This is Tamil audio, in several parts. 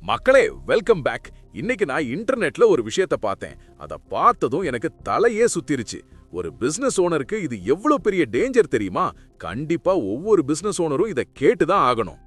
மக்களே வெல்கம் பேக். இன்னைக்கு நான் இன்டர்நெட்ல ஒரு விஷயத்தை பார்த்தேன். அத பார்த்ததும் எனக்கு தலையே சுத்திருச்சு. ஒரு பிசினஸ் ஓனருக்கு இது எவ்வளவு பெரிய டேஞ்சர் தெரியுமா? கண்டிப்பா ஒவ்வொரு பிசினஸ் ஓனரும் இத கேட்டு தான் ஆகணும்.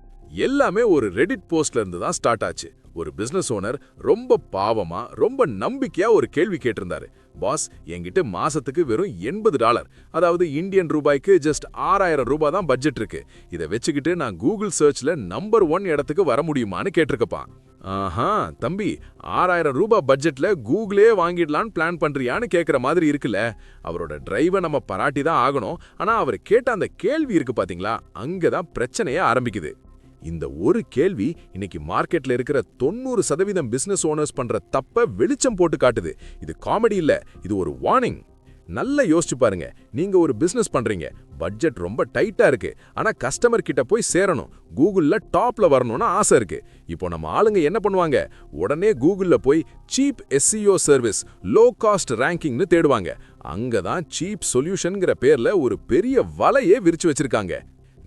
எல்லாமே ஒரு ரெடிட் போஸ்ட்ல இருந்து தான் ஸ்டார்ட் ஆச்சு. ஒரு பிசினஸ் ஓனர் ரொம்ப பாவமா ரொம்ப நம்பிக்கையா ஒரு கேள்வி கேட்டிருந்தாரு. பாஸ், என்கிட்ட மாசத்துக்கு வெறும் $80, அதாவது இந்தியன் ரூபாய்க்கு ஜஸ்ட் $6000 தான் பட்ஜெட் இருக்கு. இதை வச்சுக்கிட்டு நான் கூகுள் சர்ச்ல நம்பர் 1 இடத்துக்கு வர முடியுமான்னு கேட்டிருக்கப்பான். ஆஹா தம்பி, $6000 பட்ஜெட்ல கூகுளே வாங்கிடலான்னு பிளான் பண்றியான்னு கேட்குற மாதிரி இருக்குல்ல. அவரோட டிரைவை நம்ம பாராட்டி தான் ஆகணும். ஆனா அவர் கேட்ட அந்த கேள்வி இருக்கு பாத்தீங்களா, அங்கதான் பிரச்சனையே ஆரம்பிக்குது. இந்த ஒரு கேள்வி இன்னைக்கு மார்க்கெட்ல இருக்கிற 90% பிசினஸ் ஓனர்ஸ் பண்ற தப்ப வெளிச்சம் போட்டு காட்டுது. இது காமெடி இல்ல, இது ஒரு வார்னிங். நல்லா யோசிச்சு பாருங்க. நீங்க ஒரு பிசினஸ் பண்றீங்க, பட்ஜெட் ரொம்ப டைட்டா இருக்கு, ஆனா கஸ்டமர் கிட்ட போய் சேரணும், கூகுள்ல டாப்ல வரணும்னு ஆசை இருக்கு. இப்போ நம்ம ஆளுங்க என்ன பண்ணுவாங்க? உடனே கூகுள்ல போய் cheap SEO service, low cost ரேங்கிங்னு தேடுவாங்க. அங்கதான் சீப் சொல்யூஷன்ங்கிற பேர்ல ஒரு பெரிய வலையே விரிச்சு வச்சிருக்காங்க.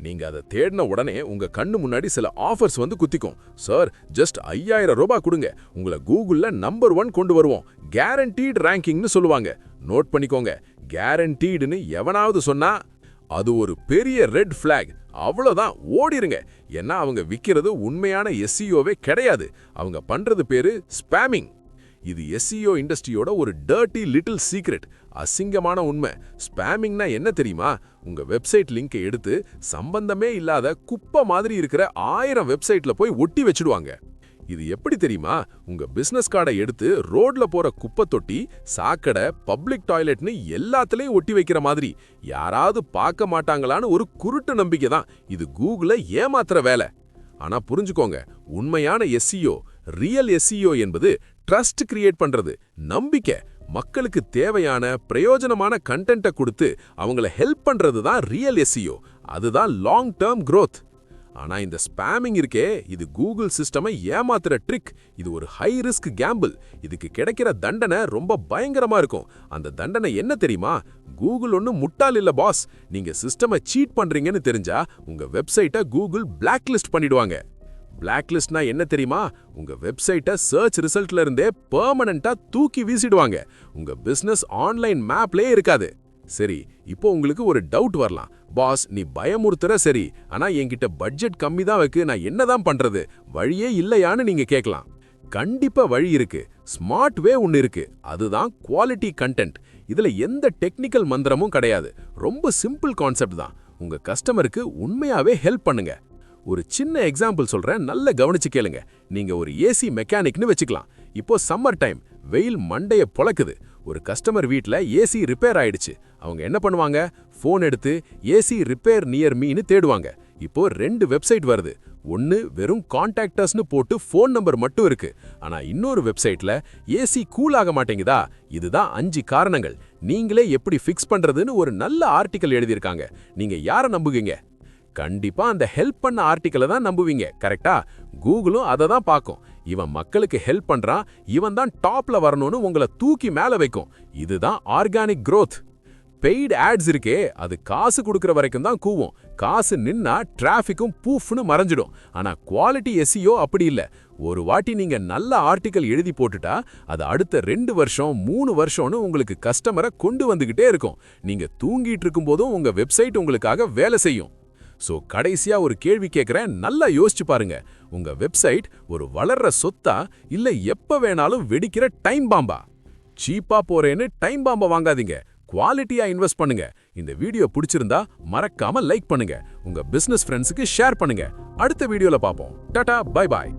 நீங்க அதை தேடின உடனே உங்க கண்ணு முன்னாடி சில ஆஃபர்ஸ் வந்து குத்திக்கும். சார், ஜஸ்ட் $5000 கொடுங்க, உங்களை கூகுள்ல நம்பர் 1 கொண்டு வருவோம், கேரண்டீட் ரேங்கிங்னு சொல்லுவாங்க. நோட் பண்ணிக்கோங்க, கேரண்டீடுன்னு எவனாவது சொன்னா அது ஒரு பெரிய ரெட் ஃபிளாக். அவ்வளவுதான், ஓடிருங்க. ஏன்னா அவங்க விக்கிறது உண்மையான SEOவே கிடையாது. அவங்க பண்றது பேரு ஸ்பேமிங். இது SEO இண்டஸ்ட்ரியோட ஒரு டர்ட்டி லிட்டில் சீக்ரெட், அசிங்கமான உண்மை. ஸ்பேமிங்னா என்ன தெரியுமா? உங்க வெப்சைட் லிங்கை எடுத்து சம்பந்தமே இல்லாத குப்பை மாதிரி இருக்கிற 1000 வெப்சைட்ல போய் ஒட்டி வச்சிடுவாங்க. இது எப்படி தெரியுமா? உங்க பிசினஸ் கார்டை எடுத்து ரோட்ல போற குப்பை தொட்டி, சாக்கடை, பப்ளிக் டாய்லெட்னு எல்லாத்துலயும் ஒட்டி வைக்கிற மாதிரி. யாராவது பார்க்க மாட்டாங்களான்னு ஒரு குருட்டு நம்பிக்கை தான். இது கூகுளை ஏமாத்துற வேலை. ஆனா புரிஞ்சுக்கோங்க, உண்மையான SEO, ரியல் SEO என்பது ட்ரஸ்ட் கிரியேட் பண்றது, நம்பிக்கை. மக்களுக்கு தேவையான பிரயோஜனமான கண்டென்ட்டை கொடுத்து அவங்கள ஹெல்ப் பண்றது தான் ரியல் SEO. அதுதான் லாங் டேர்ம் growth. ஆனா இந்த ஸ்பேமிங் இருக்கே, இது கூகுள் சிஸ்டமை ஏமாத்துற ட்ரிக். இது ஒரு ஹை ரிஸ்க் கேம்பிள். இதுக்கு கிடைக்கிற தண்டனை ரொம்ப பயங்கரமா இருக்கும். அந்த தண்டனை என்ன தெரியுமா? கூகுள் ஒன்னும் முட்டாள் இல்ல பாஸ். நீங்க சிஸ்டமை சீட் பண்றீங்கன்னு தெரிஞ்சா உங்க வெப்சைட்டை கூகுள் பிளாக் லிஸ்ட் பண்ணிடுவாங்க. பிளாக் லிஸ்ட்னா என்ன தெரியுமா? உங்க வெப்சைட்டை சர்ச் ரிசல்ட்ல இருந்தே பெர்மனண்டா தூக்கி வீசிடுவாங்க. உங்க பிசினஸ் ஆன்லைன் மேப்லயே இருக்காது. சரி, இப்போ உங்களுக்கு ஒரு டவுட் வரலாம். பாஸ், நீ பயமுறுத்துற சரி, ஆனா என்கிட்ட பட்ஜெட் கம்மி தான் வைக்கு, நான் என்னதான் பண்றது? வழியே இல்லையான்னு நீங்க கேட்கலாம். கண்டிப்பா வழி இருக்கு. ஸ்மார்ட் வே ஒன்னு இருக்கு. அதுதான் குவாலிட்டி கண்டென்ட். இதுல எந்த டெக்னிக்கல் மந்திரமும் கிடையாது. ரொம்ப சிம்பிள் கான்செப்ட் தான். உங்க கஸ்டமருக்கு உண்மையாவே ஹெல்ப் பண்ணுங்க. ஒரு சின்ன எக்ஸாம்பிள் சொல்றேன், நல்ல கவனிச்சு கேளுங்க. நீங்க ஒரு AC மெக்கானிக்னு வச்சுக்கலாம். இப்போ சம்மர் டைம், வெயில் மண்டைய பொளக்குது. ஒரு கஸ்டமர் வீட்ல AC ரிப்பேர் ஆயிடுச்சு. அவங்க என்ன பண்ணுவாங்க? ஃபோன் எடுத்து AC ரிப்பேர் நியர் மீன்னு தேடுவாங்க. இப்போ 2 வெப்சைட் வருது. ஒன்னு வெறும் கான்டாக்டர்ஸ்னு போட்டு ஃபோன் நம்பர் மட்டும் இருக்கு. ஆனா இன்னொரு வெப்சைட்ல AC கூல் ஆக மாட்டேங்குதா, இதுதான் 5 காரணங்கள், நீங்களே எப்படி ஃபிக்ஸ் பண்றதுன்னு ஒரு நல்ல ஆர்டிக்கல் எழுதியிருக்காங்க. நீங்க யாரை நம்புவீங்க? கண்டிப்பா அந்த ஹெல்ப் பண்ண ஆர்டிக்கலை தான் நம்புவீங்க, கரெக்டா? கூகுளும் அதை தான் பார்க்கும். இவன் மக்களுக்கு ஹெல்ப் பண்றான், இவன் தான் டாப்ல வரணும்னு உங்களை தூக்கி மேல வைக்கும். இதுதான் ஆர்கானிக் growth. பெய்டு ஆட்ஸ் இருக்கே, அது காசு கொடுக்கற வரைக்கும் தான் கூவும். காசு நின்னா டிராஃபிக்கும் பூஃப்னு மறைஞ்சிடும். ஆனா குவாலிட்டி SEO அப்படி இல்ல. ஒரு வாட்டி நீங்க நல்ல ஆர்டிக்கல் எழுதி போட்டுட்டா அது அடுத்த 2 வருஷம் 3 வருஷம்னு உங்களுக்கு கஸ்டமரை கொண்டு வந்துகிட்டே இருக்கும். நீங்க தூங்கிட்டு இருக்கும் போதும் உங்க வெப்சைட் உங்களுக்காக வேலை செய்யும். சோ கடைசியா ஒரு கேள்வி கேட்கிறேன், நல்லா யோசிச்சு பாருங்க. உங்க வெப்சைட் ஒரு வளர்ற சொத்தா, இல்ல எப்ப வேணாலும் வெடிக்கிற டைம் பாம்பா? சீப்பா போறேன்னு டைம் பாம்பை வாங்காதீங்க, குவாலிட்டியா இன்வெஸ்ட் பண்ணுங்க. இந்த வீடியோ பிடிச்சிருந்தா மறக்காம லைக் பண்ணுங்க, உங்க பிசினஸ் ஃப்ரெண்ட்ஸுக்கு ஷேர் பண்ணுங்க. அடுத்த வீடியோல பாப்போம். Tata, bye bye.